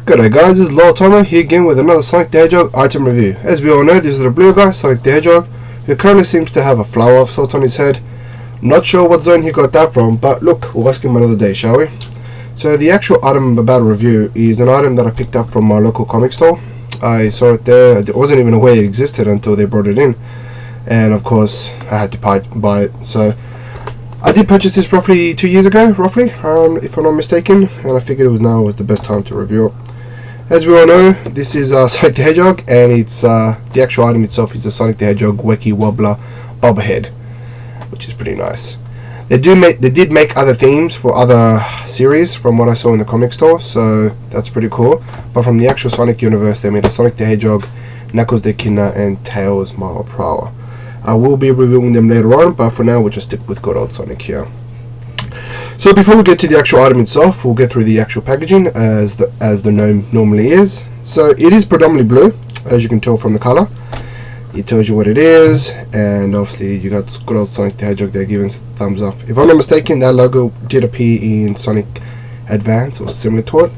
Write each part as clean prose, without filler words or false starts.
G'day guys, this is Lord Tomo here again with another Sonic the Hedgehog item review. As we all know, this is the blue guy, Sonic the Hedgehog, who currently seems to have a flower of sorts on his head. Not sure what zone he got that from, but look, we'll ask him another day, shall we? So the actual item I'm about to review is an item that I picked up from my local comic store. I saw it there, I wasn't even aware it existed until they brought it in. And of course, I had to buy it. So I did purchase this roughly 2 years ago, if I'm not mistaken, and I figured now was the best time to review it. As we all know, this is Sonic the Hedgehog, and it's the actual item itself is the Sonic the Hedgehog wacky wobbler bobblehead, which is pretty nice. They did make other themes for other series from what I saw in the comic store, so that's pretty cool. But from the actual Sonic universe, they made a Sonic the Hedgehog, Knuckles the Echidna, and Tails Mile Prower. I will be reviewing them later on, but for now we'll just stick with good old Sonic here. So before we get to the actual item itself, we'll get through the actual packaging as the gnome normally is. So it is predominantly blue, as you can tell from the color. It tells you what it is, and obviously you got good old Sonic the Hedgehog there giving us a thumbs up. If I'm not mistaken, that logo did appear in Sonic Advance or similar to it,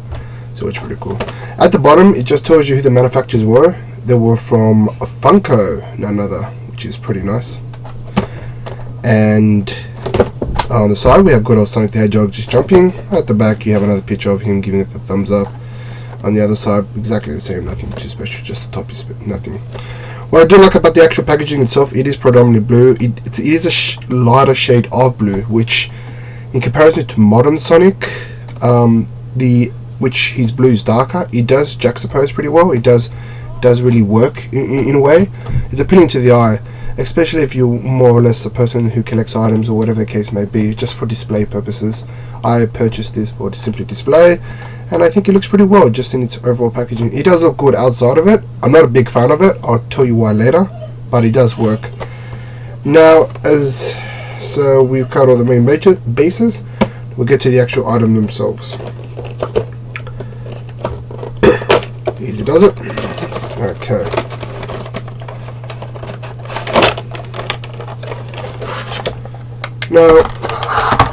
so it's pretty cool. At the bottom, it just tells you who the manufacturers were. They were from Funko, none other, which is pretty nice. And on the side we have good old Sonic the Hedgehog just jumping. At the back you have another picture of him giving it the thumbs up. On the other side, exactly the same, nothing too special, just the top is nothing. What I do like about the actual packaging itself, it is predominantly blue. It is a lighter shade of blue, which in comparison to modern Sonic, which his blue is darker, it does juxtapose pretty well. It does really work in a way. It's appealing to the eye, especially if you're more or less a person who collects items or whatever the case may be, just for display purposes. I purchased this for simply display, and I think it looks pretty well just in its overall packaging. It does look good outside of it. I'm not a big fan of it, I'll tell you why later, but it does work. Now, so we've covered all the main bases, we'll get to the actual item themselves. Easy does it. Okay. Now,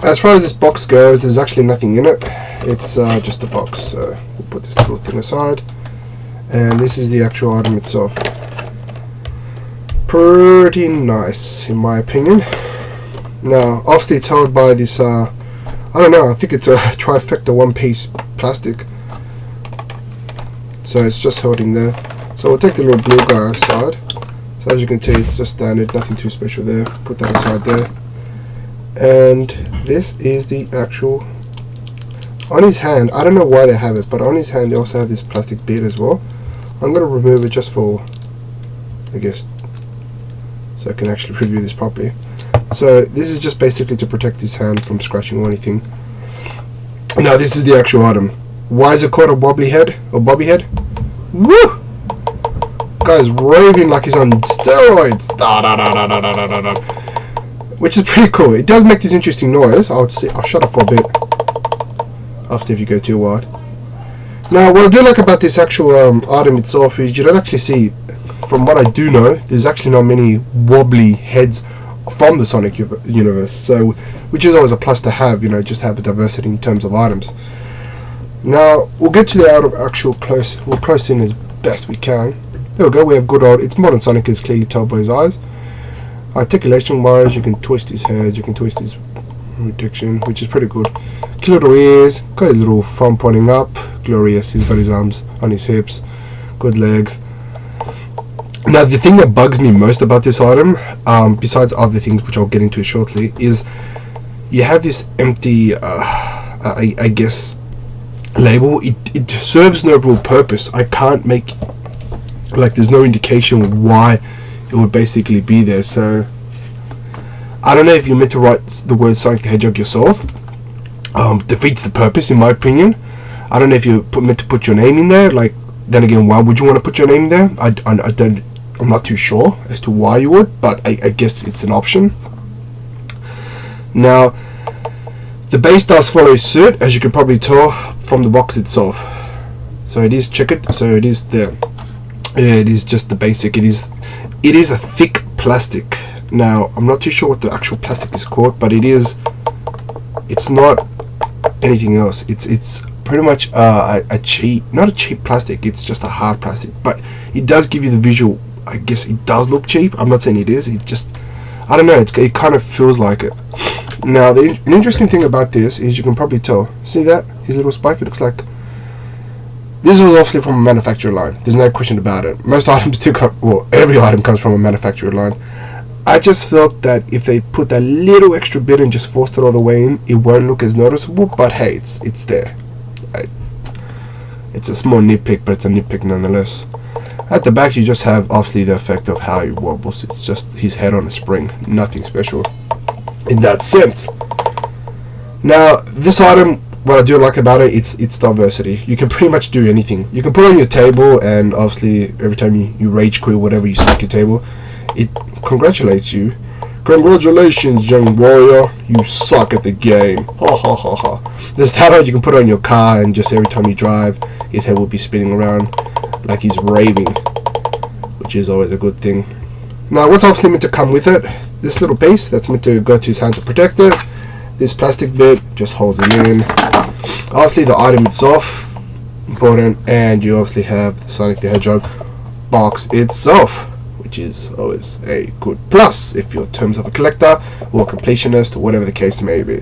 as far as this box goes, there's actually nothing in it. It's just a box, so we'll put this little thing aside. And this is the actual item itself. Pretty nice, in my opinion. Now, obviously it's held by this, I don't know, I think it's a trifecta one-piece plastic. So it's just holding there. So we'll take the little blue guy aside. So as you can see, it's just standard, nothing too special there. Put that aside there. And this is the actual, on his hand, I don't know why they have it, but on his hand they also have this plastic bead as well. I'm going to remove it just for, I guess, so I can actually review this properly. So this is just basically to protect his hand from scratching or anything. Now this is the actual item. Why is it called a wobbly head or bobby head? Woo! Guy's raving like he's on steroids. Da, da, da, da, da, da, da, da. Which is pretty cool. It does make this interesting noise. I'll shut up for a bit after if you go too wide. Now, what I do like about this actual item itself is you don't actually see, from what I do know, there's actually not many wobbly heads from the Sonic universe. So, which is always a plus to have, you know, just have a diversity in terms of items. Now, we'll get to the actual close. We'll close in as best we can. There we go. We have good old. It's modern Sonic, is clearly told by his eyes. Articulation wise, you can twist his head, you can twist his reduction, which is pretty good. Cute little ears, got his little thumb pointing up, glorious. He's got his arms on his hips, good legs. Now the thing that bugs me most about this item, besides other things which I'll get into shortly, is you have this empty, I guess, label. It serves no real purpose. I can't make, like, there's no indication why it would basically be there. So I don't know if you're meant to write the word Sonic the Hedgehog yourself. Defeats the purpose, in my opinion. I don't know if you're meant to put your name in there. Like, then again, why would you want to put your name in there? I'm not too sure as to why you would, but I guess it's an option. Now, the base does follow suit, as you can probably tell from the box itself. So it is checkered, so it is there. It is just the basic. It is a thick plastic. Now, I'm not too sure what the actual plastic is called, but it's not anything else. It's pretty much a cheap, not a cheap plastic, it's just a hard plastic, but it does give you the visual. I guess it does look cheap. I'm not saying it is, it just, I don't know, it kind of feels like it. Now an interesting thing about this is you can probably tell, see that, his little spike, it looks like this was obviously from a manufacturer line, there's no question about it. Most items do come, well, every item comes from a manufacturer line. I just felt that if they put that little extra bit and just forced it all the way in, it won't look as noticeable, but hey, it's there. It's a small nitpick, but it's a nitpick nonetheless. At the back you just have obviously the effect of how he wobbles. It's just his head on a spring, nothing special in that sense. Now this item, what I do like about it, it's diversity. You can pretty much do anything. You can put it on your table, and obviously every time you rage quit whatever, you stick your table, it congratulates you. Congratulations, young warrior, you suck at the game. Ha ha ha ha. There's that one you can put it on your car, and just every time you drive, his head will be spinning around like he's raving, which is always a good thing. Now what's obviously meant to come with it, this little piece that's meant to go to his hand to protect it. This plastic bit just holds it in. Obviously the item itself, important, and you obviously have the Sonic the Hedgehog box itself, which is always a good plus if you're in terms of a collector or a completionist or whatever the case may be.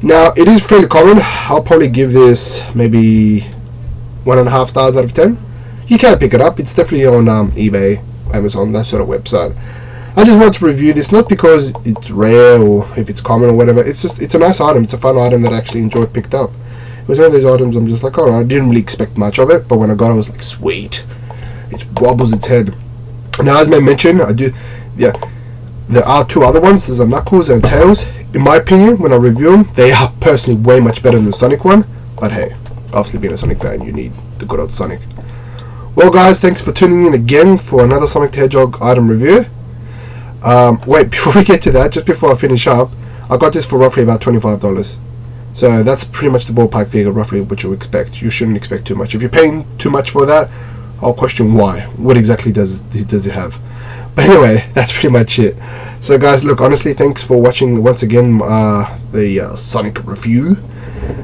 Now it is fairly common. I'll probably give this maybe 1.5 stars out of 10. You can pick it up, it's definitely on eBay, Amazon, that sort of website. I just want to review this, not because it's rare or if it's common or whatever, it's just, it's a nice item, it's a fun item that I actually enjoyed picked up. It was one of those items I'm just like, alright, I didn't really expect much of it, but when I got it I was like, sweet, it wobbles its head. Now as I mentioned, there are two other ones, there's a Knuckles and Tails. In my opinion, when I review them, they are personally way much better than the Sonic one, but hey, obviously being a Sonic fan, you need the good old Sonic. Well guys, thanks for tuning in again for another Sonic the Hedgehog item review. Wait, before we get to that, just before I finish up, I got this for roughly about $25. So that's pretty much the ballpark figure, roughly what you expect. You shouldn't expect too much. If you're paying too much for that, I'll question why. What exactly does it have? But anyway, that's pretty much it. So guys, look, honestly, thanks for watching once again the Sonic review.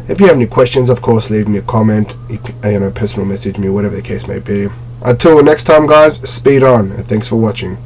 If you have any questions, of course, leave me a comment, personal message me, whatever the case may be. Until next time guys, speed on, and thanks for watching.